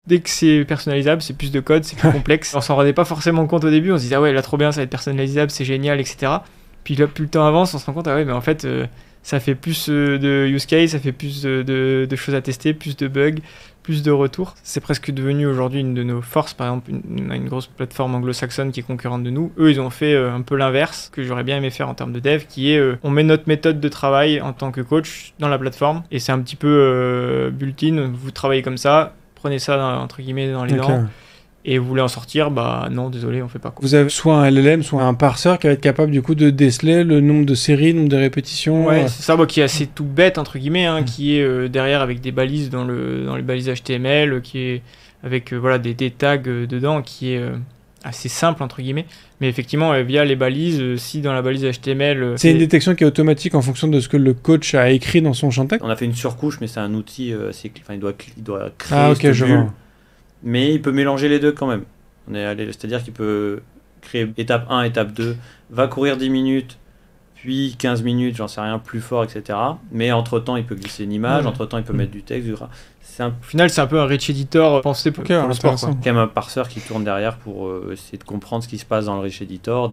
Dès que c'est personnalisable, c'est plus de code, c'est plus complexe. On s'en rendait pas forcément compte au début, on se disait ah ouais là trop bien, ça va être personnalisable, c'est génial, etc. Puis là, plus le temps avance, on se rend compte ah ouais mais en fait ça fait plus de use case, ça fait plus de choses à tester, plus de bugs, plus de retours. C'est presque devenu aujourd'hui une de nos forces. Par exemple, on a une grosse plateforme anglo-saxonne qui est concurrente de nous. Eux, ils ont fait un peu l'inverse, que j'aurais bien aimé faire en termes de dev, qui est on met notre méthode de travail en tant que coach dans la plateforme. Et c'est un petit peu built-in, vous travaillez comme ça, prenez ça entre guillemets dans les dents. Et vous voulez en sortir, bah non, désolé, on fait pas. Vous avez soit un LLM, soit un parseur qui va être capable du coup de déceler le nombre de séries, le nombre de répétitions. Ouais, c'est ça, qui est assez tout bête entre guillemets, qui est derrière avec des balises dans les balises HTML, qui est avec des tags dedans, qui est assez simple entre guillemets. Mais effectivement, via les balises, si dans la balise HTML... c'est une détection qui est automatique en fonction de ce que le coach a écrit dans son champ texte. On a fait une surcouche, mais c'est un outil, il doit créer cette bulle. Mais il peut mélanger les deux quand même. C'est-à-dire qu'il peut créer étape 1, étape 2, va courir 10 minutes, puis 15 minutes, j'en sais rien, plus fort, etc. Mais entre-temps, il peut glisser une image, entre-temps, il peut mettre du texte, du gras. Au final, c'est un peu un rich editor pensé pour le sport. Quand même un parseur qui tourne derrière pour essayer de comprendre ce qui se passe dans le rich editor.